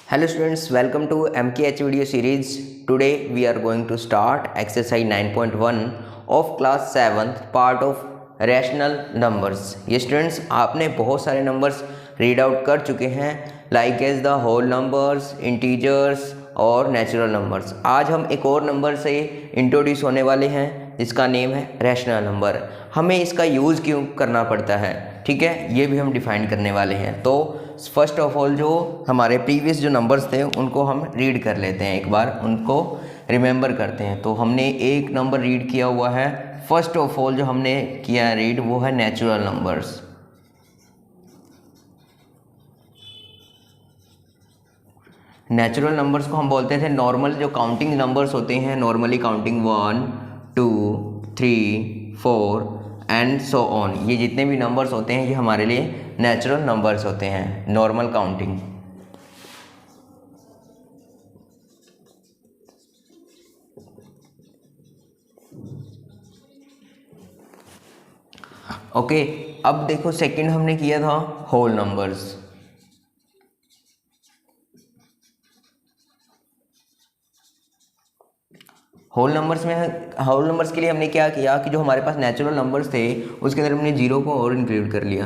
Hello students, welcome to MKH video series. Today we are going to start exercise 9.1 of class 7th part of rational numbers. ये students आपने बहुत सारे numbers read out कर चुके हैं like as the whole numbers, integers और natural numbers. आज हम एक और नंबर से इंट्रोड्यूस होने वाले हैं जिसका नेम है रैशनल नंबर. हमें इसका यूज़ क्यों करना पड़ता है, ठीक है, ये भी हम डिफाइन करने वाले हैं. तो फर्स्ट ऑफ ऑल जो हमारे प्रीवियस जो नंबर्स थे उनको हम रीड कर लेते हैं, एक बार उनको रिमेंबर करते हैं. तो हमने एक नंबर रीड किया हुआ है. फर्स्ट ऑफ ऑल जो हमने किया है रीड वो है नेचुरल नंबर्स. नेचुरल नंबर्स को हम बोलते थे नॉर्मल जो काउंटिंग नंबर्स होते हैं, normally counting 1 2 3 4 and so on. ये जितने भी नंबर्स होते हैं ये हमारे लिए नेचुरल नंबर्स होते हैं, नॉर्मल काउंटिंग. ओके, अब देखो सेकंड हमने किया था होल नंबर्स. होल नंबर्स के लिए हमने क्या किया कि जो हमारे पास नेचुरल नंबर्स थे उसके अंदर हमने जीरो को और इंक्लूड कर लिया.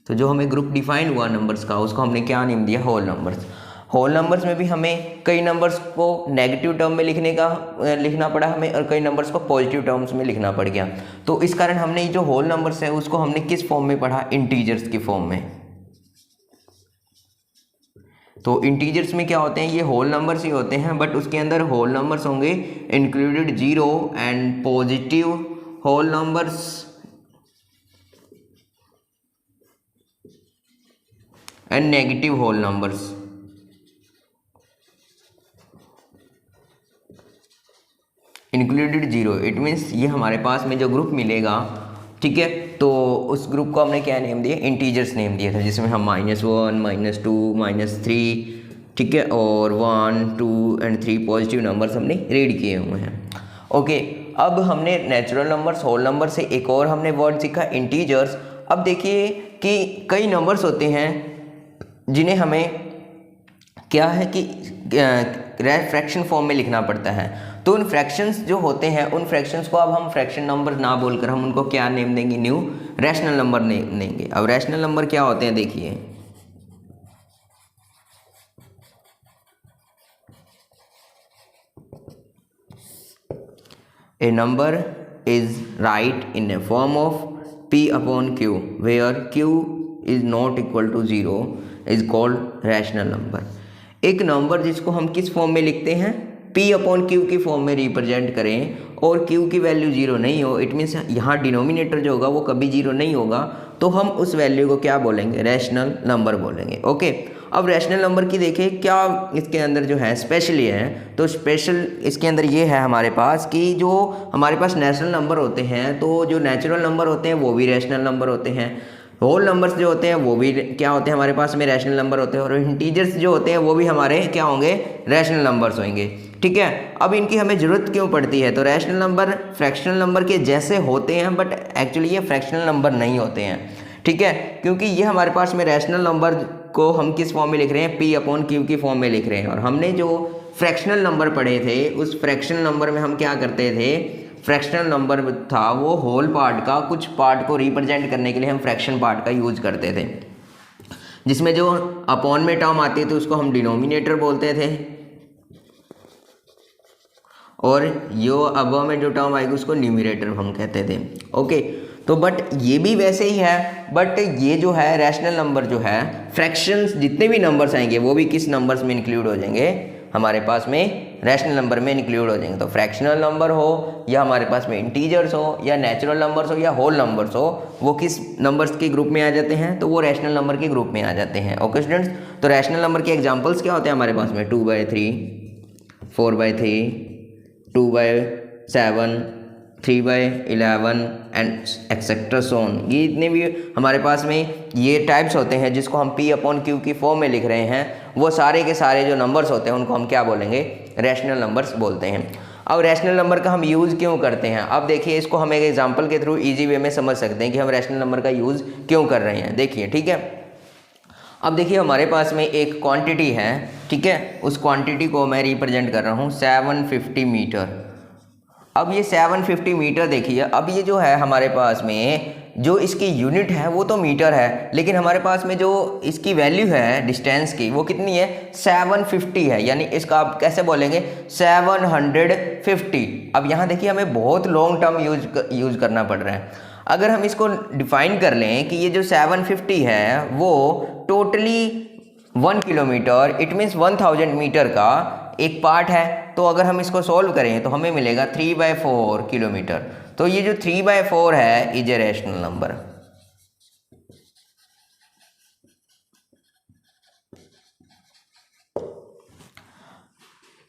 तो जो हमें ग्रुप डिफाइन हुआ नंबर्स का उसको हमने क्या नेम दिया, होल नंबर्स. होल नंबर्स में भी हमें कई नंबर्स को नेगेटिव टर्म में लिखना पड़ा हमें, और कई नंबर्स को पॉजिटिव टर्म्स में लिखना पड़ गया. तो इस कारण हमने जो होल नंबर्स है उसको हमने किस फॉर्म में पढ़ा, इंटीजर्स की फॉर्म में. तो इंटीजर्स में क्या होते हैं, ये होल नंबर्स ही होते हैं, बट उसके अंदर होल नंबर्स होंगे included zero and positive whole numbers and negative whole numbers. Included zero it means ये हमारे पास में जो ग्रुप मिलेगा, ठीक है, तो उस ग्रुप को हमने क्या नेम दिया, इंटीजर्स नेम दिया था, जिसमें हम -1 -2 -3, ठीक है, और 1 2 एंड 3 पॉजिटिव नंबर्स हमने रीड किए हुए हैं. ओके, अब हमने नेचुरल नंबर्स, होल नंबर से एक और हमने वर्ड सीखा, इंटीजर्स. अब देखिए कि कई नंबर्स होते हैं जिन्हें हमें क्या है कि फ्रैक्शन फॉर्म में लिखना पड़ता है. तो उन फ्रैक्शंस जो होते हैं उन फ्रैक्शंस को अब हम फ्रैक्शन नंबर ना बोलकर हम उनको क्या नेम देंगे, न्यू रैशनल नंबर नेम देंगे. अब रैशनल नंबर क्या होते हैं, देखिए a number is write in a form of p upon q where q is not equal to 0 is called rational number. एक नंबर जिसको हम किस फॉर्म में लिखते हैं, p अपॉन q की फॉर्म में रिप्रेजेंट करें और q की वैल्यू 0 नहीं हो, इट मीन्स यहाँ डिनोमिनेटर जो होगा वो कभी 0 नहीं होगा, तो हम उस वैल्यू को क्या बोलेंगे, रैशनल नंबर बोलेंगे. ओके, अब रैशनल नंबर की देखिए क्या इसके अंदर जो है स्पेशल ये है. तो स्पेशल इसके अंदर ये है हमारे पास कि जो हमारे पास नेचुरल नंबर होते हैं, तो जो नेचुरल नंबर होते हैं वो भी रैशनल नंबर होते हैं, होल नंबर्स जो होते हैं वो भी क्या होते हैं हमारे पास में, रैशनल नंबर होते हैं, और इंटीजर्स जो होते हैं वो भी हमारे क्या होंगे, रैशनल नंबर्स होंगे. ठीक है, अब इनकी हमें ज़रूरत क्यों पड़ती है, तो रैशनल नंबर फ्रैक्शनल नंबर के जैसे होते हैं बट एक्चुअली ये फ्रैक्शनल नंबर नहीं होते हैं. ठीक है, क्योंकि ये हमारे पास में रैशनल नंबर को हम किस फॉर्म में लिख रहे हैं, p अपॉन q की फॉर्म में लिख रहे हैं. और हमने जो फ्रैक्शनल नंबर पढ़े थे उस फ्रैक्शनल नंबर में हम क्या करते थे, फ्रैक्शनल नंबर था वो होल पार्ट का कुछ पार्ट को रिप्रेजेंट करने के लिए हम फ्रैक्शन पार्ट का यूज करते थे, जिसमें जो अपॉन में टर्म आती थी उसको हम डिनोमिनेटर बोलते थे, और जो अबव में जो टर्म आएगी उसको न्यूमरेटर हम कहते थे. ओके, तो बट ये भी वैसे ही है, बट ये जो है रैशनल नंबर जो है, फ्रैक्शंस जितने भी नंबर्स आएंगे वो भी किस नंबर्स में इंक्लूड हो जाएंगे, हमारे पास में रैशनल नंबर में इंक्लूड हो जाएंगे. तो फ्रैक्शनल नंबर हो या हमारे पास में इंटीजर्स हो या नेचुरल नंबर्स हो या होल नंबर्स हो, वो किस नंबर्स के ग्रुप में आ जाते हैं, तो वो रैशनल नंबर के ग्रुप में आ जाते हैं. ओके स्टूडेंट्स, तो रैशनल नंबर के एग्जांपल्स क्या होते हैं हमारे पास में, 2/3 4/3 2/7 3/11 एंड एक्सेट्रा सोन. ये इतने भी हमारे पास में ये टाइप्स होते हैं जिसको हम p अपॉन q की फॉर्म में लिख रहे हैं, वो सारे के सारे जो नंबर्स होते हैं उनको हम क्या बोलेंगे, रैशनल नंबर्स बोलते हैं. अब रैशनल नंबर का हम यूज़ क्यों करते हैं, अब देखिए इसको हम एक एग्जांपल के थ्रू इजी वे में समझ सकते हैं कि हम रैशनल नंबर का यूज़ क्यों कर रहे हैं. देखिए, ठीक है, अब देखिए हमारे पास में एक क्वांटिटी है, ठीक है, उस क्वांटिटी को मैं रिप्रेजेंट कर रहा हूँ 750 मीटर। अब ये 750 मीटर देखिए, अब ये जो है हमारे पास में जो इसकी यूनिट है वो तो मीटर है, लेकिन हमारे पास में जो इसकी वैल्यू है डिस्टेंस की वो कितनी है, 750 है, यानी इसका आप कैसे बोलेंगे 750। अब यहाँ देखिए हमें बहुत लॉन्ग टर्म यूज करना पड़ रहा है। अगर हम इसको डिफाइन कर लें कि ये जो 750 है वो totally 1 kilometre, it means 1000 metre का एक पार्ट है, तो अगर हम इसको सॉल्व करें तो हमें मिलेगा 3/4 किलोमीटर। तो ये जो 3/4 है इज ए रैशनल नंबर।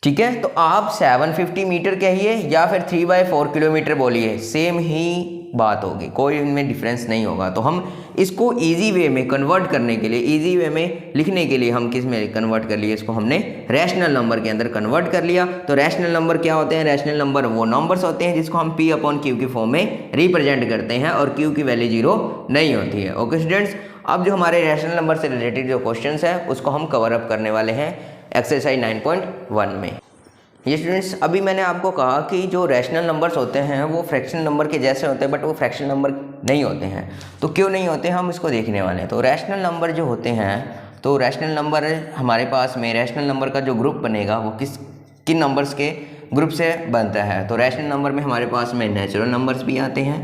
ठीक है, तो आप 750 मीटर कहिए या फिर 3/4 किलोमीटर बोलिए, सेम ही बात होगी, कोई इनमें डिफरेंस नहीं होगा। तो हम इसको इजी वे में कन्वर्ट करने के लिए, इजी वे में लिखने के लिए हम किस में कन्वर्ट कर लिए, इसको हमने रैशनल नंबर के अंदर कन्वर्ट कर लिया। तो रैशनल नंबर क्या होते हैं, रैशनल नंबर वो नंबर्स होते हैं जिसको हम P/Q की फॉर्म में रिप्रेजेंट करते हैं और Q की वैल्यू 0 नहीं होती है। ओके स्टूडेंट्स, अब जो हमारे रैशनल नंबर से रिलेटेड जो क्वेश्चन है उसको हम कवर अप करने वाले हैं एक्सरसाइज 9.1 में। ये स्टूडेंट्स, अभी मैंने आपको कहा कि जो रैशनल नंबर्स होते हैं वो फ्रैक्शनल नंबर के जैसे होते हैं, बट वो फ्रैक्शनल नंबर नहीं होते हैं। तो क्यों नहीं होते हम इसको देखने वाले हैं। तो रैशनल नंबर जो होते हैं, तो रैशनल नंबर हमारे पास में रैशनल नंबर का जो ग्रुप बनेगा वो किन नंबर्स के ग्रुप से बनता है। तो रैशनल नंबर में हमारे पास में नेचुरल नंबर्स भी आते हैं,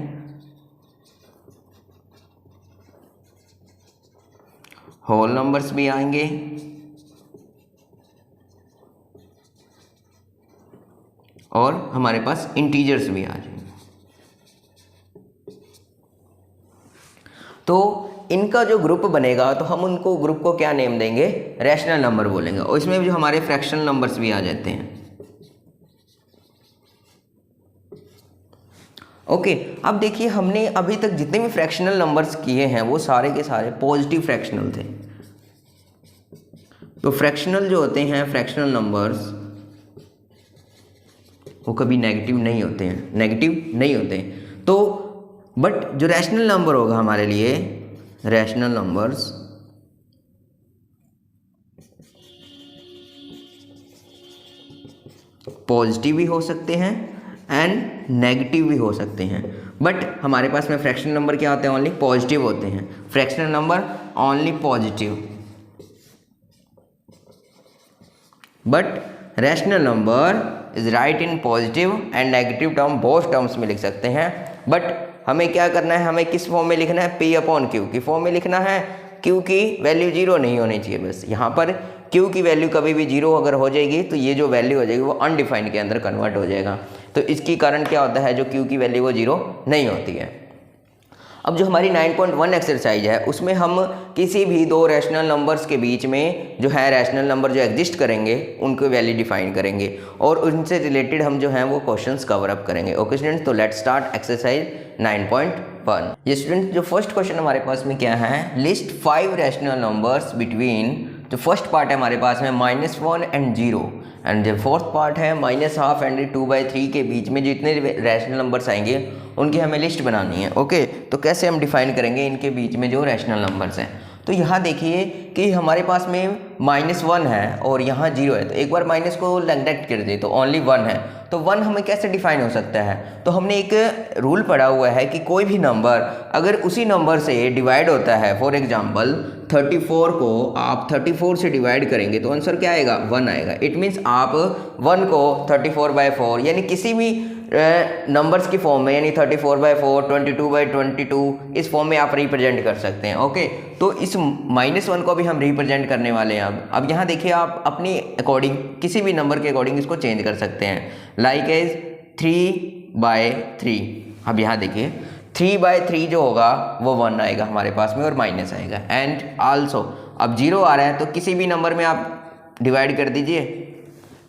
होल नंबर्स भी आएंगे, और हमारे पास इंटीजर्स भी आ जाएंगे। तो इनका जो ग्रुप बनेगा तो हम उनको ग्रुप को क्या नेम देंगे, रैशनल नंबर बोलेंगे, और इसमें जो हमारे फ्रैक्शनल नंबर्स भी आ जाते हैं। ओके, अब देखिए हमने अभी तक जितने भी फ्रैक्शनल नंबर्स किए हैं वो सारे के सारे पॉजिटिव फ्रैक्शनल थे। तो फ्रैक्शनल जो होते हैं, फ्रैक्शनल नंबर्स वो कभी नेगेटिव नहीं होते हैं, तो बट जो रैशनल नंबर होगा हमारे लिए, रैशनल नंबर्स पॉजिटिव भी हो सकते हैं एंड नेगेटिव भी हो सकते हैं। बट हमारे पास में फ्रैक्शनल नंबर क्या होते हैं, ओनली पॉजिटिव होते हैं। Fractional number only positive, but rational number is write in positive and negative term, both terms में लिख सकते हैं। बट हमें क्या करना है, हमें किस फॉर्म में लिखना है, P/Q की फॉर्म में लिखना है। Q की वैल्यू 0 नहीं होनी चाहिए बस। यहाँ पर Q की वैल्यू कभी भी 0 अगर हो जाएगी तो ये जो वैल्यू हो जाएगी वो अनडिफाइंड के अंदर कन्वर्ट हो जाएगा। तो इसकी कारण क्या होता है, जो Q की वैल्यू वो 0 नहीं होती है। अब जो हमारी 9.1 एक्सरसाइज है उसमें हम किसी भी दो रैशनल नंबर्स के बीच में जो है रैशनल नंबर जो एग्जिस्ट करेंगे उनको वैल्यू डिफाइन करेंगे और उनसे रिलेटेड हम जो हैं वो क्वेश्चंस कवर अप करेंगे। ओके स्टूडेंट्स, तो लेट्स स्टार्ट एक्सरसाइज 9.1। ये स्टूडेंट्स जो फर्स्ट क्वेश्चन हमारे पास में क्या है, लिस्ट 5 रैशनल नंबर्स बिटवीन, जो फर्स्ट पार्ट है हमारे पास में -1 एंड 0 एंड जो फोर्थ पार्ट है -12 एंड 2/3 के बीच में जितने रैशनल नंबर्स आएंगे उनकी हमें लिस्ट बनानी है। ओके, तो कैसे हम डिफाइन करेंगे इनके बीच में जो रैशनल नंबर्स हैं। तो यहाँ देखिए कि हमारे पास में -1 है और यहाँ 0 है, तो एक बार माइनस को नेगलेक्ट कर दे तो ओनली 1 है। तो 1 हमें कैसे डिफाइन हो सकता है, तो हमने एक रूल पढ़ा हुआ है कि कोई भी नंबर अगर उसी नंबर से डिवाइड होता है, फॉर एग्जांपल 34 को आप 34 से डिवाइड करेंगे तो आंसर क्या आएगा, 1 आएगा। इट मीन्स आप 1 को 34/4 यानी किसी भी नंबर्स की फॉर्म में, यानी 34/4, 22/22 इस फॉर्म में आप रिप्रेजेंट कर सकते हैं। ओके, तो इस -1 को भी हम रिप्रेजेंट करने वाले हैं। अब यहाँ देखिए आप अपनी अकॉर्डिंग किसी भी नंबर के अकॉर्डिंग इसको चेंज कर सकते हैं, लाइक एज 3/3। अब यहाँ देखिए 3/3 जो होगा वो 1 आएगा हमारे पास में और माइनस आएगा। एंड आल्सो अब 0 आ रहा है तो किसी भी नंबर में आप डिवाइड कर दीजिए,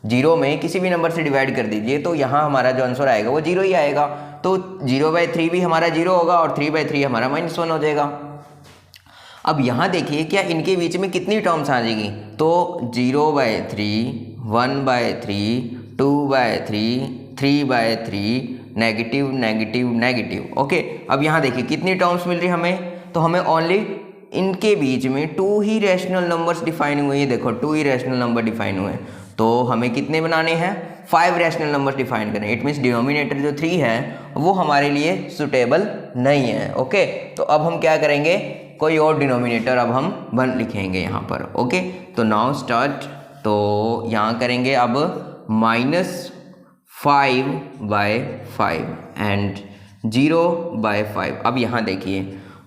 0 में किसी भी नंबर से डिवाइड कर दीजिए तो यहाँ हमारा जो आंसर आएगा वो 0 ही आएगा। तो 0/3 भी हमारा 0 होगा और 3/3 हमारा -1 हो जाएगा। अब यहाँ देखिए क्या इनके बीच में कितनी टर्म्स आ जाएगी, तो 0/3, 1/3, 2/3, 3/3, नेगेटिव नेगेटिव नेगेटिव। ओके, अब यहाँ देखिए कितनी टर्म्स मिल रही हमें, तो हमें ओनली इनके बीच में 2 ही रैशनल नंबर्स डिफाइन हुए हैं। देखो 2 ही रैशनल नंबर डिफाइन हुए हैं, तो हमें कितने बनाने हैं? 5 रैशनल नंबर्स डिफाइन करने। इट मीन्स डिनोमिनेटर जो 3 है वो हमारे लिए सुटेबल नहीं है। ओके, तो अब हम क्या करेंगे, कोई और डिनोमिनेटर अब हम 1 लिखेंगे यहाँ पर। ओके, तो नाउ स्टार्ट। तो यहाँ करेंगे अब -5/5 एंड 0/5। अब यहाँ देखिए,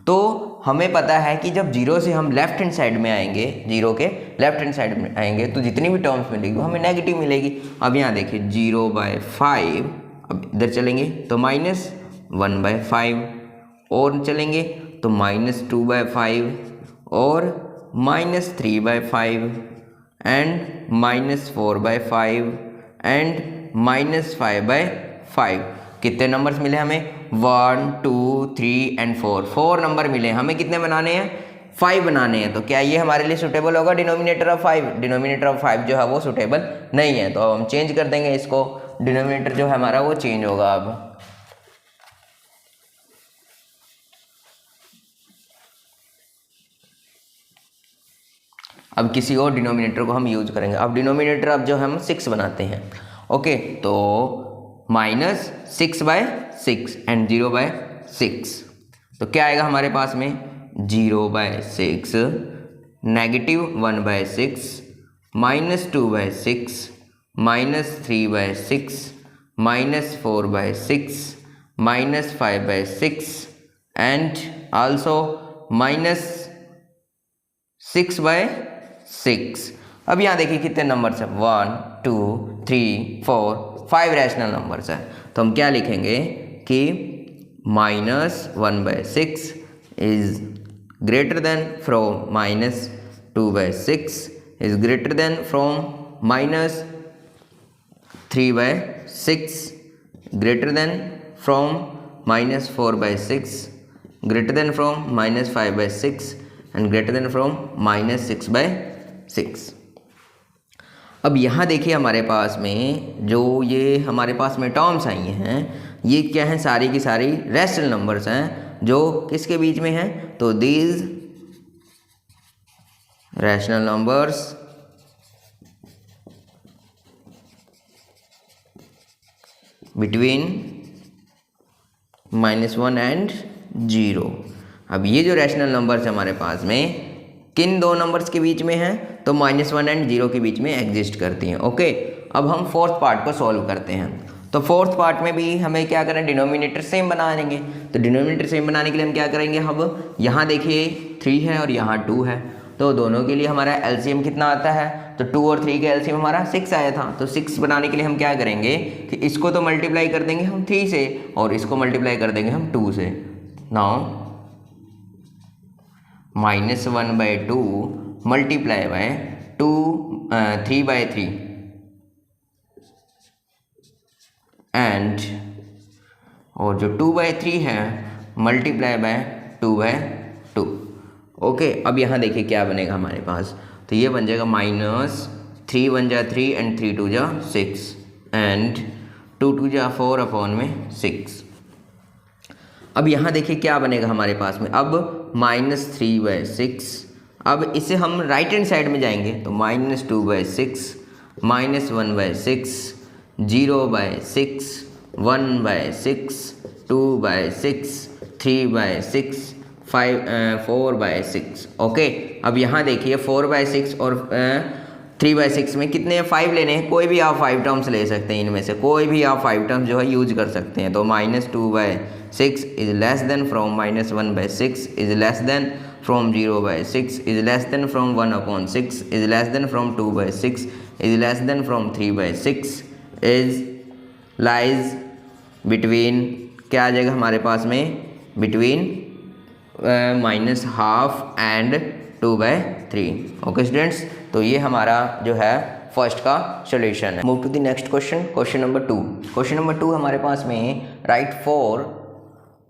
तो हमें पता है कि जब 0 से हम लेफ्ट हैंड साइड में आएंगे, 0 के लेफ्ट हैंड साइड में आएंगे तो जितनी भी टर्म्स मिलेगी वो हमें नेगेटिव मिलेगी। अब यहाँ देखिए 0/5, अब इधर चलेंगे तो -1/5, और चलेंगे तो -2/5 और -3/5 एंड -4/5 एंड -5/5। कितने नंबर्स मिले हमें? 1 2 3 एंड 4 नंबर मिले। हमें कितने बनाने हैं? 5 बनाने हैं। तो क्या ये हमारे लिए सुटेबल होगा डिनोमिनेटर ऑफ 5? डिनोमिनेटर ऑफ 5 जो है वो सुटेबल नहीं है, तो अब हम चेंज कर देंगे इसको। डिनोमिनेटर जो है हमारा वो चेंज होगा। अब किसी और डिनोमिनेटर को हम यूज करेंगे। अब डिनोमिनेटर अब जो हम 6 बनाते हैं। ओके, तो -6/6 एंड 0/6, तो क्या आएगा हमारे पास में? 0/6, -1/6, -2/6, -3/6, -4/6, -5/6 एंड आल्सो -6/6। अब यहाँ देखिए कितने नंबर्स हैं? 1 2 3 4 5 रैशनल नंबर्स हैं। तो हम क्या लिखेंगे कि -1/6 is greater than from -2/6 is greater than from -3/6 greater than from -4/6 greater than from -5/6 and greater than from -6/6। अब यहाँ देखिए हमारे पास में जो ये हमारे पास में टर्म्स आई हैं, ये क्या हैं? सारी की सारी रैशनल नंबर्स हैं जो किसके बीच में हैं? तो these rational numbers between -1 and 0। अब ये जो रैशनल नंबर्स हैं हमारे पास में किन दो नंबर्स के बीच में हैं? तो -1 एंड 0 के बीच में एग्जिस्ट करती हैं। ओके, अब हम फोर्थ पार्ट को सॉल्व करते हैं। तो फोर्थ पार्ट में भी हमें क्या करना है? डिनोमिनेटर सेम बना लेंगे। तो डिनोमिनेटर सेम बनाने के लिए हम क्या करेंगे? अब यहाँ देखिए 3 है और यहाँ 2 है, तो दोनों के लिए हमारा एलसीएम कितना आता है? तो 2 और 3 का एलसीएम हमारा 6 आया था। तो 6 बनाने के लिए हम क्या करेंगे कि इसको तो मल्टीप्लाई कर देंगे हम 3 से और इसको मल्टीप्लाई कर देंगे हम 2 से। नाउ -1/2 मल्टीप्लाई बाय 3/3 एंड और जो 2/3 है मल्टीप्लाई बाय 2/2। ओके, अब यहाँ देखिए क्या बनेगा हमारे पास? तो ये बन जाएगा -3 1 जा 3 एंड 3 2 जा 6 एंड 2 2 जा 4/6। अब यहाँ देखिए क्या बनेगा हमारे पास में? अब -3/6। अब इसे हम राइट हैंड साइड में जाएंगे तो -2/6, -1/6, 0/6, 1/6, 2/6, 3/6, 4/6। ओके, अब यहाँ देखिए 4/6 और 3/6 में कितने 5 लेने हैं? कोई भी आप 5 टर्म्स ले सकते हैं, इनमें से कोई भी आप 5 टर्म्स जो है यूज कर सकते हैं। तो -2/6 is less than from -1/6 is less than from 0/6 is less than from 1/6 is less than from 2/6 is less than from 3/6 is lies between, क्या आ जाएगा हमारे पास में? Between -12 and 2/3। ओके स्टूडेंट्स, तो ये हमारा जो है फर्स्ट का सॉल्यूशन है। Move to the next question, question number 2। Question number 2 हमारे पास में write 4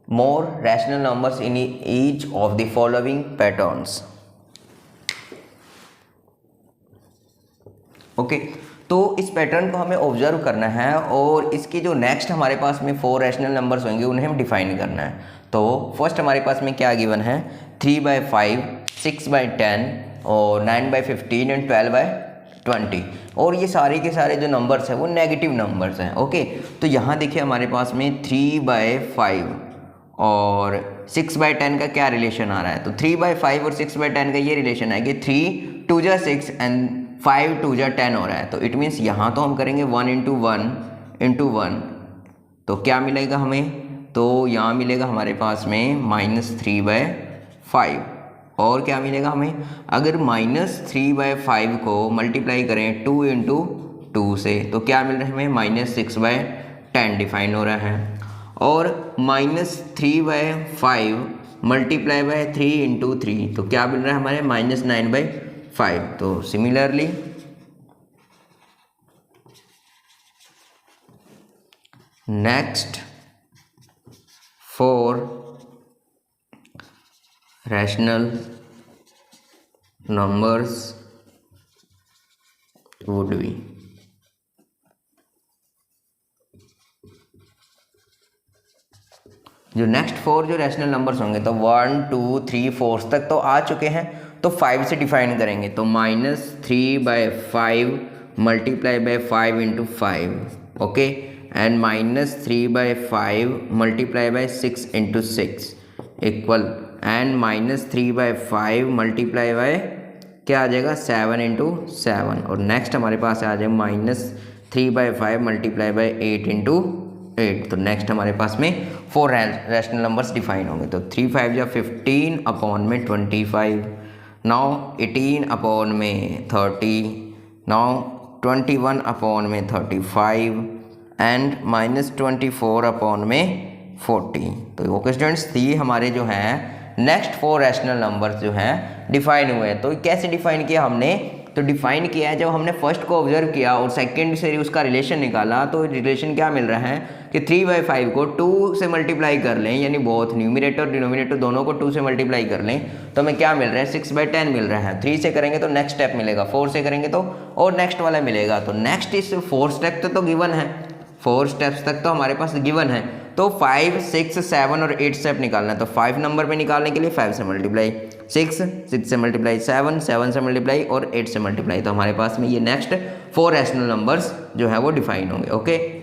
more rational numbers in each of the following patterns। Okay, तो इस पैटर्न को हमें ऑब्जर्व करना है और इसके जो नेक्स्ट हमारे पास में 4 रैशनल नंबर्स होंगे उन्हें हम डिफाइन करना है। तो फर्स्ट हमारे पास में क्या गिवन है? 3/5, 6/10 और 9/15 एंड 12/20। और ये सारे के सारे जो नंबर्स हैं वो नेगेटिव नंबर्स हैं। ओके, तो यहाँ देखिए हमारे पास में 3/5 और 6/10 का क्या रिलेशन आ रहा है। तो 3/5 और 6/10 का ये रिलेशन है कि 3 2 जा 6 एंड 5 2 जा 10 हो रहा है। तो इट मीन्स यहाँ तो हम करेंगे 1 × 1 तो क्या मिलेगा हमें, तो यहाँ मिलेगा हमारे पास में -3/5। और क्या मिलेगा हमें, अगर -3/5 को मल्टीप्लाई करें 2 × 2 से तो क्या मिल रहा है हमें, -6/10 डिफाइन हो रहा है। और -3/5 मल्टीप्लाई बाय 3 × 3 तो क्या मिल रहा है हमारे, -9/5। तो similarly next 4 rational numbers would be, जो नेक्स्ट 4 जो रैशनल नंबर्स होंगे तो 1 2 3 4 तक तो आ चुके हैं, तो 5 से डिफाइन करेंगे। तो -3/5 multiply by 5 × 5, okay, and -3/5 multiply by 6 × 6 equal, and -3/5 multiply by क्या आ जाएगा, 7 × 7। और नेक्स्ट हमारे पास आ जाएगा -3/5 मल्टीप्लाई बाय 8 × 8। तो नेक्स्ट हमारे पास में 4 रैशनल नंबर्स डिफाइन होंगे। तो 3 5 या 15 अपॉन में 25, नाउ 18 अपॉन में 30, नाउ 21 अपॉन में 35 एंड -24 अपॉन में 40। तो ओके स्टूडेंट्स, ये हमारे जो हैं नेक्स्ट 4 रैशनल नंबर्स जो हैं डिफाइन हुए हैं। तो कैसे डिफाइन किया हमने, तो डिफाइन किया है जब हमने फर्स्ट को ऑब्जर्व किया और सेकंड से उसका रिलेशन निकाला, तो रिलेशन क्या मिल रहा है कि 3/5 को 2 से मल्टीप्लाई कर लें, यानी बोथ न्यूमरेटर और डिनोमिनेटर दोनों को 2 से मल्टीप्लाई कर लें, तो हमें क्या मिल रहा है, 6/10 मिल रहा है। 3 से करेंगे तो नेक्स्ट स्टेप मिलेगा, 4 से करेंगे तो और नेक्स्ट वाला मिलेगा। तो नेक्स्ट इस 4 स्टेप तो गिवन है, 4 स्टेप्स तक तो हमारे पास गिवन है। तो 5 6 7 और 8 स्टेप निकालना है। तो 5 नंबर पे निकालने के लिए 5 से मल्टीप्लाई, 6 से मल्टीप्लाई, 7 से मल्टीप्लाई और 8 से मल्टीप्लाई। तो हमारे पास में ये नेक्स्ट 4 रैशनल नंबर्स जो है वो डिफाइन होंगे। Okay,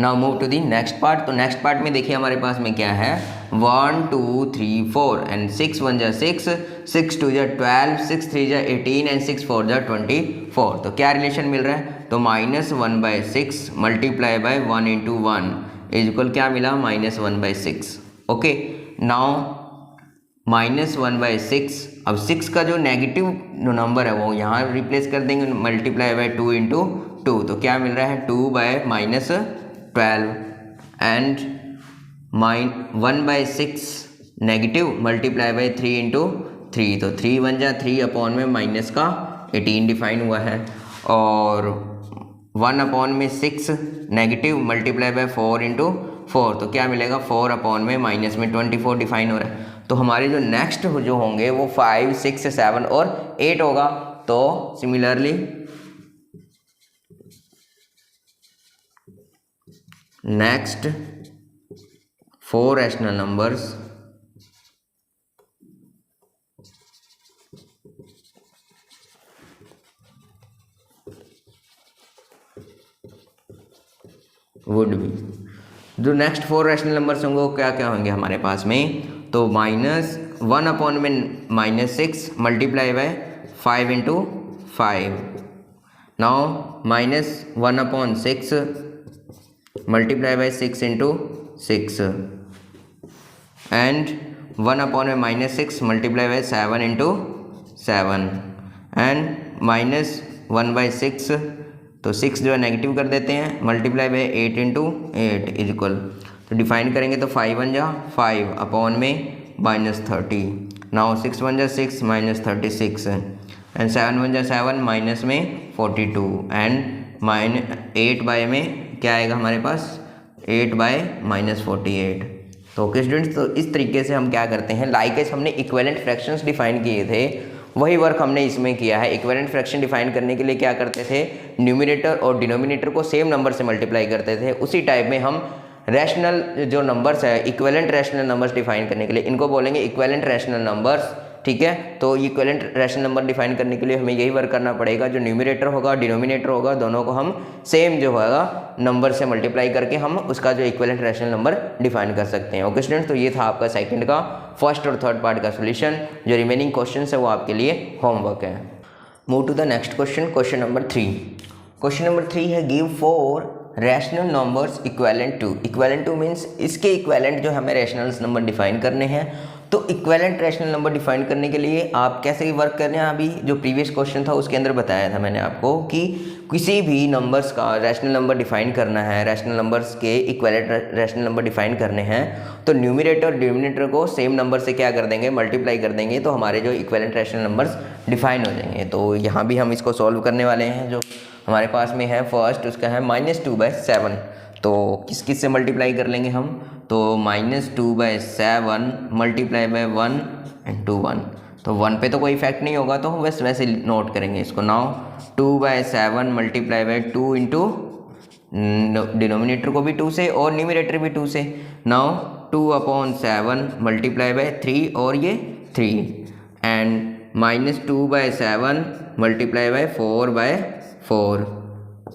now move to the next part. तो नेक्स्ट पार्ट में देखिए हमारे पास में क्या है, 1 2 3 4 एंड 6 1 जा 6, 6 2 जा 12, 6 3 जा 18 एंड 6 4 जा 24। तो क्या रिलेशन मिल रहा है, तो -1/6 मल्टीप्लाई बाय 1 × 1 इज इक्वल क्या मिला, -1/6। ओके, नाउ -1/6, अब 6 का जो नेगेटिव नंबर है वो यहाँ रिप्लेस कर देंगे, मल्टीप्लाई बाय 2 × 2 तो क्या मिल रहा है, 2/-12 एंड 1/6 नेगेटिव मल्टीप्लाई बाय 3 × 3 तो 3 1 जा 3 अपॉन में माइनस का 18 डिफाइन हुआ है, और 1 अपॉन में 6 नेगेटिव मल्टीप्लाई बाय 4 × 4 तो क्या मिलेगा, 4 अपॉन में माइनस में 24 डिफाइन हो रहा है। तो हमारे जो नेक्स्ट जो होंगे वो 5 6 7 और 8 होगा। तो similarly next 4 rational numbers would be, जो नेक्स्ट 4 रैशनल नंबर्स होंगे वो क्या क्या होंगे हमारे पास में, तो -1 अपॉन में -6 multiply by 5 × 5, now -1 upon 6 multiply by 6 × 6 and 1 upon में -6 मल्टीप्लाई बाय 7 × 7 एंड -1/6 तो 6 जो है नेगेटिव कर देते हैं, मल्टीप्लाई बाय 8 × 8 इज इक्वल, तो डिफाइन करेंगे तो 5 1 जा 5 अपॉन में -30, नाउ 6 1 जा 6 -36 एंड 7 1 जा 7 माइनस में 42 एंड 8 बाय में क्या आएगा हमारे पास, 8 बाय -48। तो ओके स्टूडेंट्स, तो इस तरीके से हम क्या करते हैं, लाइक हमने इक्विवेलेंट फ्रैक्शंस डिफाइन किए थे वही वर्क हमने इसमें किया है। इक्विवेलेंट फ्रैक्शन डिफाइन करने के लिए क्या करते थे, न्यूमरेटर और डिनोमिनेटर को सेम नंबर से मल्टीप्लाई करते थे। उसी टाइप में हम रैशनल जो नंबर्स है, इक्विवेलेंट रैशनल नंबर्स डिफाइन करने के लिए इनको बोलेंगे इक्विवेलेंट रैशनल नंबर्स, ठीक है। तो इक्विवेलेंट रैशनल नंबर डिफाइन करने के लिए हमें यही वर्क करना पड़ेगा, जो न्यूमरेटर होगा डिनोमिनेटर होगा दोनों को हम सेम जो होगा नंबर से मल्टीप्लाई करके हम उसका जो इक्विवेलेंट रैशनल नंबर डिफाइन कर सकते हैं। ओके स्टूडेंट्स, तो ये था आपका सेकंड का फर्स्ट और थर्ड पार्ट का सोल्यूशन। जो रिमेनिंग क्वेश्चन है वो आपके लिए होमवर्क है। Move to the next question, question number 3। Question number 3 है give 4 rational numbers equivalent to means इसके इक्वेलेंट जो हमें रैशनल नंबर डिफाइन करने हैं। तो इक्वेलेंट रैशनल नंबर डिफाइन करने के लिए आप कैसे वर्क कर रहे हैं, अभी जो प्रीवियस क्वेश्चन था उसके अंदर बताया था मैंने आपको कि किसी भी नंबर्स का रैशनल नंबर डिफाइन करना है, रैशनल नंबर्स के इक्वेलेंट रैशनल नंबर डिफाइन करने हैं तो न्यूमरेटर और डिनोमिनेटर को सेम नंबर से क्या कर देंगे, मल्टीप्लाई कर देंगे, तो हमारे जो इक्वेलेंट रैशनल नंबर्स डिफाइन हो जाएंगे। तो यहाँ भी हम इसको सॉल्व करने वाले हैं। जो हमारे पास में है फर्स्ट उसका है -2/7, तो किस किस से मल्टीप्लाई कर लेंगे हम, तो -2/7 मल्टीप्लाई बाय 1 and 2 1, तो 1 पे तो कोई इफेक्ट नहीं होगा तो बस वैसे नोट करेंगे इसको। Now 2/7 multiply bye 2 into denominator को भी 2 से और न्यूमरेटर भी 2 से। नाउ 2/7 मल्टीप्लाई बाय 3 और ये 3 and -2/7 multiply by 4/4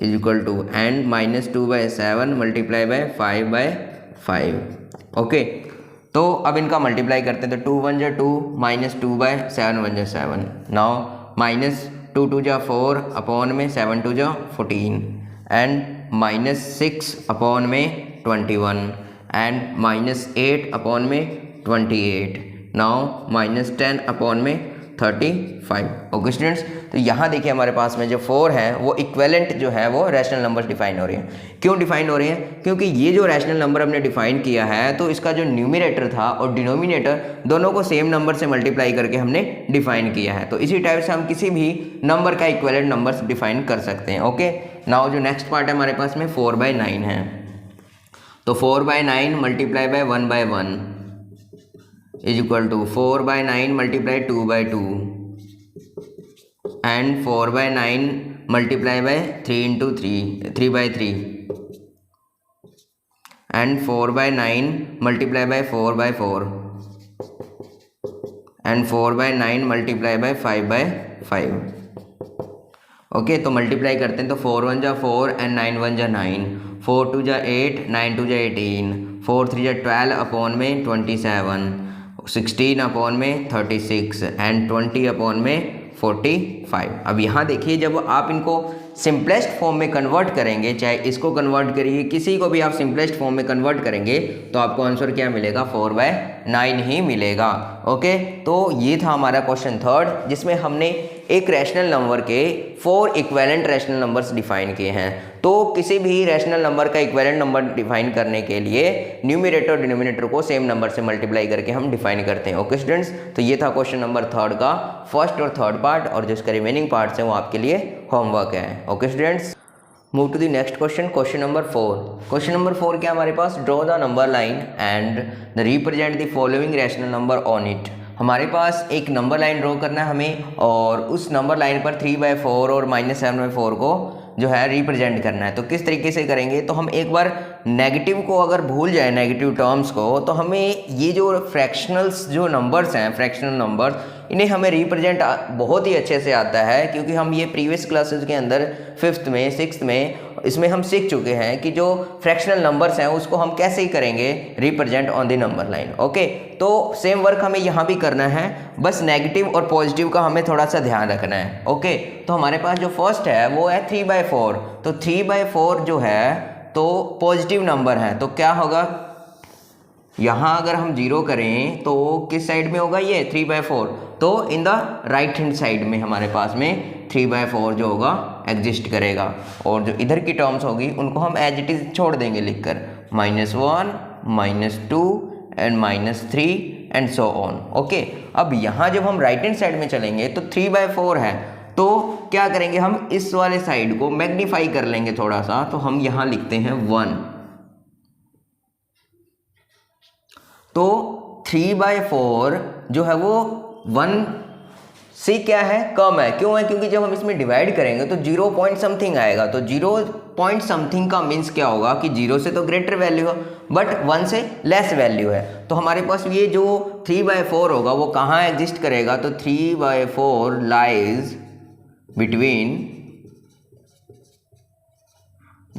is equal to and -2/7 multiply by 5/5। Okay, तो अब इनका मल्टीप्लाई करते हैं तो 2 1 जा 2 -2/7 1 जा 7। नाउ -2 2 जा 4 अपॉन में 7 2 जा 14 एंड -6 अपॉन में 21 एंड -8 अपॉन में 28। नाउ -10 अपॉन में 35। ओके स्टूडेंट्स, तो यहाँ देखिए हमारे पास में जो 4 है वो इक्वेलेंट जो है वो रैशनल नंबर्स डिफाइन हो रहे हैं। क्यों डिफाइन हो रहे हैं, क्योंकि ये जो रैशनल नंबर हमने डिफाइन किया है तो इसका जो न्यूमरेटर था और डिनोमिनेटर दोनों को सेम नंबर से मल्टीप्लाई करके हमने डिफाइन किया है। तो इसी टाइप से हम किसी भी नंबर का इक्वेलेंट नंबर्स डिफाइन कर सकते हैं। ओके, नाउ जो नेक्स्ट पार्ट है हमारे पास में 4/9 है, तो 4/9 multiply by 1/1 is equal to 4/9 multiply 2/2 and 4/9 multiply by 3 into 3/3 and 4/9 multiply by 4/4 and 4/9 multiply by 5/5। Okay, तो मल्टीप्लाई करते हैं तो 4 1 जा 4 एंड 9 1 जा 9, 4 2 जा 8 9 2 जा 18, 4 3 जा 12 अपॉन में 27, 16 अपॉन में 36 एंड 20 अपॉन में 45। अब यहाँ देखिए जब आप इनको सिंपलेस्ट फॉर्म में कन्वर्ट करेंगे, चाहे इसको कन्वर्ट करिए किसी को भी आप सिंपलेस्ट फॉर्म में कन्वर्ट करेंगे तो आपको आंसर क्या मिलेगा, 4/9 ही मिलेगा। ओके, तो ये था हमारा क्वेश्चन थर्ड जिसमें हमने एक रैशनल नंबर के 4 इक्विवेलेंट रैशनल नंबर्स डिफाइन किए हैं। तो किसी भी रैशनल नंबर का इक्विवेलेंट नंबर डिफाइन करने के लिए न्यूमरेटर और डिनोमिनेटर को सेम नंबर से मल्टीप्लाई करके हम डिफाइन करते हैं। ओके स्टूडेंट्स, तो ये था क्वेश्चन नंबर थर्ड का फर्स्ट और थर्ड पार्ट, और जिसका रिमेनिंग पार्ट्स हैं वो आपके लिए होमवर्क है। Okay students, move to the next question, question number 4। Question number 4 क्या हमारे पास, draw the number line and the represent the following rational number on it. हमारे पास एक नंबर लाइन ड्रॉ करना है हमें और उस नंबर लाइन पर 3/4 और -7/4 को जो है रिप्रेजेंट करना है। तो किस तरीके से करेंगे, तो हम एक बार नेगेटिव को अगर भूल जाए, नेगेटिव टर्म्स को, तो हमें ये जो फ्रैक्शनल्स जो नंबर्स हैं, फ्रैक्शनल नंबर्स, इन्हें हमें रिप्रेजेंट बहुत ही अच्छे से आता है, क्योंकि हम ये प्रीवियस क्लासेस के अंदर 5th में 6th में इसमें हम सीख चुके हैं कि जो फ्रैक्शनल नंबर्स हैं उसको हम कैसे ही करेंगे represent on the number line. Okay, तो सेम वर्क हमें यहाँ भी करना है, बस नेगेटिव और पॉजिटिव का हमें थोड़ा सा ध्यान रखना है। ओके, तो हमारे पास जो फर्स्ट है वो है 3/4, तो 3/4 जो है तो पॉजिटिव नंबर है, तो क्या होगा, यहाँ अगर हम 0 करें तो किस साइड में होगा ये 3/4, तो in the right hand side में हमारे पास में 3/4 जो होगा एग्जिस्ट करेगा, और जो इधर की टर्म्स होगी उनको हम एज इट इज छोड़ देंगे लिखकर, -1 -2 and -3 and so on. Okay, अब यहाँ जब हम राइट हैंड साइड में चलेंगे तो 3/4 है, तो क्या करेंगे हम इस वाले साइड को मैग्नीफाई कर लेंगे थोड़ा सा, तो हम यहाँ लिखते हैं 1। तो 3/4 जो है वो 1 सी क्या है, कम है। क्यों है? क्योंकि जब हम इसमें डिवाइड करेंगे तो 0 पॉइंट समथिंग आएगा, तो 0 पॉइंट समथिंग का मीन्स क्या होगा कि 0 से तो ग्रेटर वैल्यू है बट 1 से लेस वैल्यू है। तो हमारे पास ये जो 3/4 होगा वो कहाँ एग्जिस्ट करेगा, तो 3/4 लाइज बिटवीन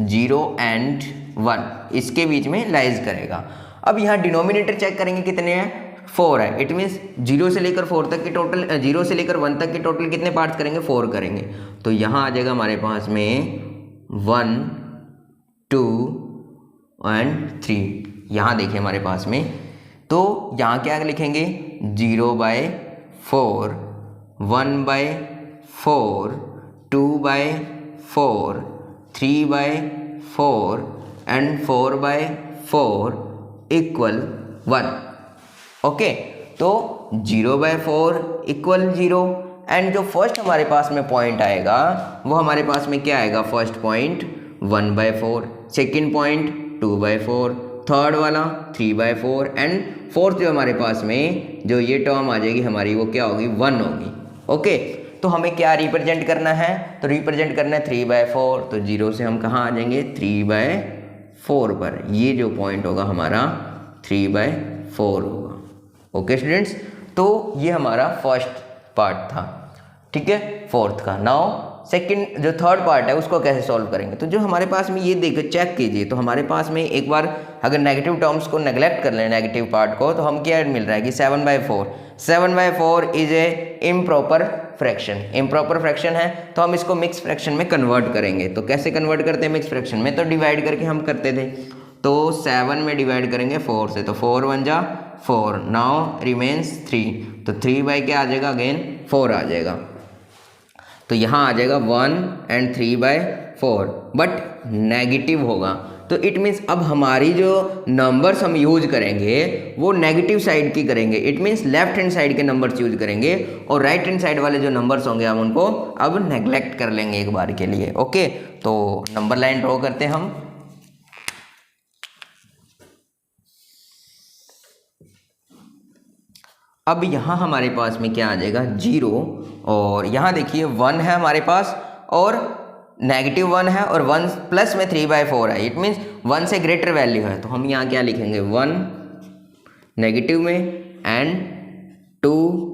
0 एंड 1, इसके बीच में लाइज करेगा। अब यहाँ डिनोमिनेटर चेक करेंगे कितने हैं, 4 है। इट मीन्स 0 से लेकर 4 तक के टोटल, 0 से लेकर 1 तक के टोटल कितने पार्ट्स करेंगे, 4 करेंगे। तो यहाँ आ जाएगा हमारे पास में 1 2 एंड 3। यहाँ देखिए हमारे पास में, तो यहाँ क्या लिखेंगे, 0/4, 1/4, 2/4, 3/4 एंड 4/4 इक्वल 1। ओके, तो 0/4 इक्वल 0 एंड जो फर्स्ट हमारे पास में पॉइंट आएगा वो हमारे पास में क्या आएगा, first point 1/4, second point 2/4, third वाला 3/4 एंड फोर्थ जो हमारे पास में जो ये टर्म आ जाएगी हमारी वो क्या होगी, 1 होगी। ओके, तो हमें क्या रिप्रेजेंट करना है, तो रिप्रेजेंट करना है 3/4, तो 0 से हम कहाँ आ जाएंगे, 3/4 पर। ये जो पॉइंट होगा हमारा 3/4 होगा। ओके स्टूडेंट्स, तो ये हमारा फर्स्ट पार्ट था, ठीक है, फोर्थ का। नाउ सेकंड जो थर्ड पार्ट है उसको कैसे सॉल्व करेंगे, तो जो हमारे पास में ये देखो चेक कीजिए, तो हमारे पास में एक बार अगर नेगेटिव टर्म्स को नेग्लेक्ट कर लें, नेगेटिव पार्ट को, तो हम क्या मिल रहा है कि 7/4 is a improper fraction. Improper fraction है तो हम इसको मिक्स फ्रैक्शन में कन्वर्ट करेंगे। तो कैसे कन्वर्ट करते हैं मिक्स फ्रैक्शन में, तो डिवाइड करके हम करते थे। तो 7 में डिवाइड करेंगे 4 से, तो 4 1 जा 4, नाउ रिमेन्स 3, तो 3 क्या आ जाएगा, अगेन 4 आ जाएगा। तो यहाँ आ जाएगा 1 एंड 3/4 बट नेगेटिव होगा। तो इट मीन्स अब हमारी जो नंबर्स हम यूज करेंगे वो नेगेटिव साइड की करेंगे। It means left hand side के नंबर्स यूज करेंगे और राइट हैंड साइड वाले जो नंबर्स होंगे हम उनको अब नेग्लेक्ट कर लेंगे एक बार के लिए। ओके, तो नंबर लाइन ड्रॉ करते हैं हम। अब यहाँ हमारे पास में क्या आ जाएगा, 0, और यहाँ देखिए 1 है हमारे पास और -1 है और 1 प्लस में 3/4 है। इट मीन्स 1 से ग्रेटर वैल्यू है, तो हम यहाँ क्या लिखेंगे, 1 नेगेटिव में and 2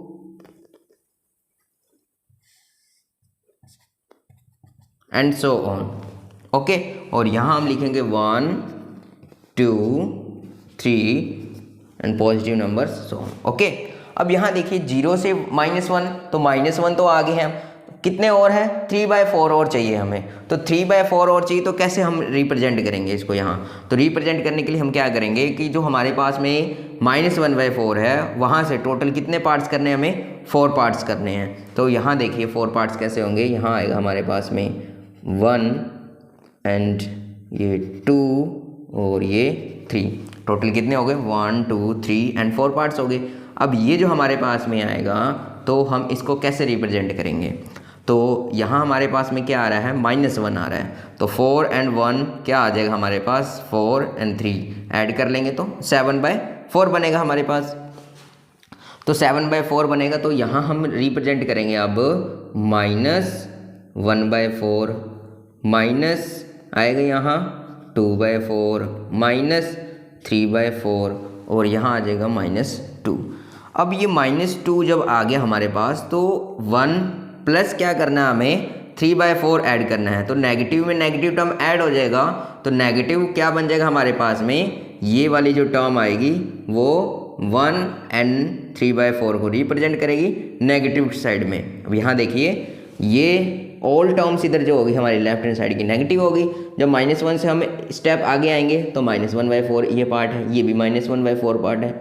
and so on. Okay, और यहाँ हम लिखेंगे 1 2 3 and positive numbers so on. Okay, अब यहाँ देखिए 0 से -1, तो -1 तो आगे हैं, कितने और हैं, 3/4 और चाहिए हमें। तो 3/4 और चाहिए, तो कैसे हम रिप्रेजेंट करेंगे इसको यहाँ, तो रिप्रेजेंट करने के लिए हम क्या करेंगे कि जो हमारे पास में -1/4 है वहाँ से टोटल कितने पार्ट्स करने हैं, हमें 4 पार्ट्स करने हैं। तो यहाँ देखिए 4 पार्ट्स कैसे होंगे, यहाँ आएगा हमारे पास में 1 एंड ये 2 और ये 3, टोटल कितने हो गए, 1 2 3 एंड 4 पार्ट्स हो गए। अब ये जो हमारे पास में आएगा तो हम इसको कैसे रिप्रेजेंट करेंगे, तो यहाँ हमारे पास में क्या आ रहा है, -1 आ रहा है, तो 4 एंड 1 क्या आ जाएगा हमारे पास, 4 एंड 3 ऐड कर लेंगे तो 7/4 बनेगा हमारे पास। तो 7/4 बनेगा, तो यहाँ हम रिप्रेजेंट करेंगे अब -1/4 माइनस आएगा यहाँ 2/4 -3/4 और यहाँ आ जाएगा -2। अब ये -2 जब आ गया हमारे पास तो 1 प्लस क्या करना है, हमें 3/4 ऐड करना है। तो नेगेटिव में नेगेटिव टर्म ऐड हो जाएगा, तो नेगेटिव क्या बन जाएगा हमारे पास में, ये वाली जो टर्म आएगी वो 1 एंड 3/4 को रिप्रेजेंट करेगी नेगेटिव साइड में। अब यहाँ देखिए ये ऑल टर्म्स इधर जो होगी हमारी लेफ्ट हैंड साइड की नेगेटिव होगी। जब -1 से हम स्टेप आगे आएंगे तो -1/4 ये पार्ट है, ये भी -1/4 पार्ट है,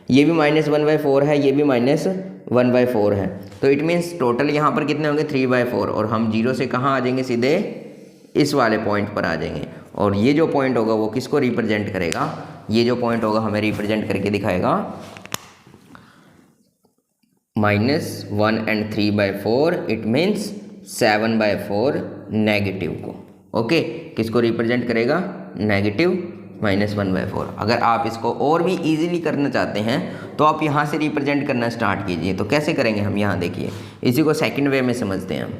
ये भी -1/4 है, ये भी -1/4 है। तो इट मीन्स टोटल यहाँ पर कितने होंगे 3/4 और हम 0 से कहाँ आ जाएंगे, सीधे इस वाले पॉइंट पर आ जाएंगे। और ये जो पॉइंट होगा वो किसको रिप्रेजेंट करेगा, ये जो पॉइंट होगा हमें रिप्रेजेंट करके दिखाएगा -1 एंड 3/4, इट मीन्स 7/4 नेगेटिव को। ओके, किसको रिप्रेजेंट करेगा, नेगेटिव -1/4। अगर आप इसको और भी इजीली करना चाहते हैं तो आप यहाँ से रिप्रेजेंट करना स्टार्ट कीजिए। तो कैसे करेंगे हम, यहाँ देखिए, इसी को सेकंड वे में समझते हैं हम।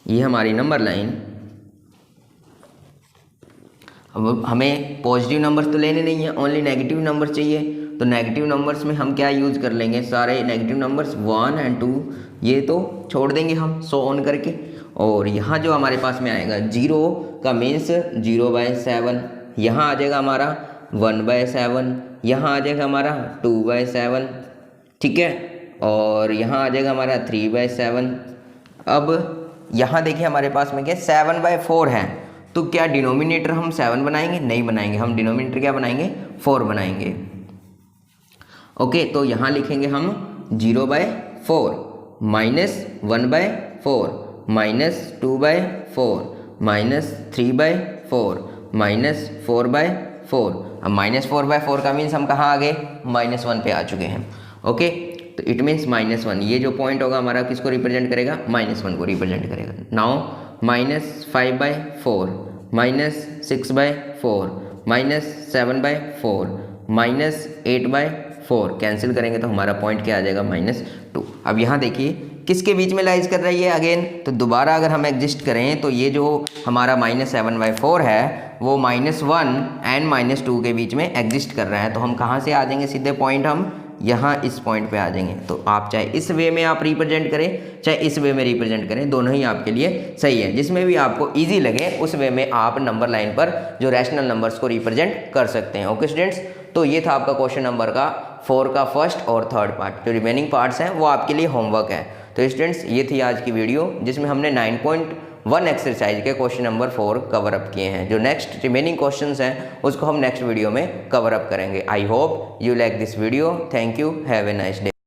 ये हमारी नंबर लाइन, अब हमें पॉजिटिव नंबर्स तो लेने नहीं है, ओनली नेगेटिव नंबर चाहिए। तो नेगेटिव नंबर्स में हम क्या यूज़ कर लेंगे, सारे नेगेटिव नंबर्स 1 और 2 ये तो छोड़ देंगे हम सो ऑन करके। और यहाँ जो हमारे पास में आएगा 0 का मीन्स 0/7, यहाँ आ जाएगा हमारा 1/7, यहाँ आ जाएगा हमारा 2/7, ठीक है, और यहाँ आ जाएगा हमारा 3/7। अब यहाँ देखिए हमारे पास में क्या 7/4 है, तो क्या डिनोमिनेटर हम 7 बनाएंगे, नहीं बनाएंगे, हम डिनोमिनेटर क्या बनाएंगे, 4 बनाएंगे। ओके, तो यहाँ लिखेंगे हम 0/4 -1/4 -2/4 -3/4 -4/4। अब -4/4 का मीन्स हम कहाँ आ गए, -1 पे आ चुके हैं। ओके, तो इट मीन्स -1, ये जो पॉइंट होगा हमारा किसको रिप्रेजेंट करेगा, -1 को रिप्रेजेंट करेगा। नाउ -5/4 -6/4 -7/4 -8/4 कैंसिल करेंगे तो हमारा पॉइंट क्या आ जाएगा, -2। अब यहाँ देखिए किसके बीच में लाइज कर रही है अगेन, तो दोबारा अगर हम एग्जिस्ट करें तो ये जो हमारा -7/4 है वो -1 एंड -2 के बीच में एग्जिस्ट कर रहा है। तो हम कहाँ से आ जाएंगे सीधे पॉइंट, हम यहाँ इस पॉइंट पे आ जाएंगे। तो आप चाहे इस वे में आप रिप्रेजेंट करें, चाहे इस वे में रिप्रेजेंट करें, दोनों ही आपके लिए सही है। जिसमें भी आपको इजी लगे उस वे में आप नंबर लाइन पर जो रैशनल नंबर्स को रिप्रेजेंट कर सकते हैं। ओके स्टूडेंट्स, तो ये था आपका क्वेश्चन नंबर का 4 का फर्स्ट और थर्ड पार्ट। जो रिमेनिंग पार्ट्स हैं वो आपके लिए होमवर्क है। तो स्टूडेंट्स ये थी आज की वीडियो जिसमें हमने 9.1 एक्सरसाइज के क्वेश्चन नंबर 4 कवर अप किए हैं। जो नेक्स्ट रिमेनिंग क्वेश्चंस हैं उसको हम नेक्स्ट वीडियो में कवर अप करेंगे। I hope you like this video. Thank you, have a nice day.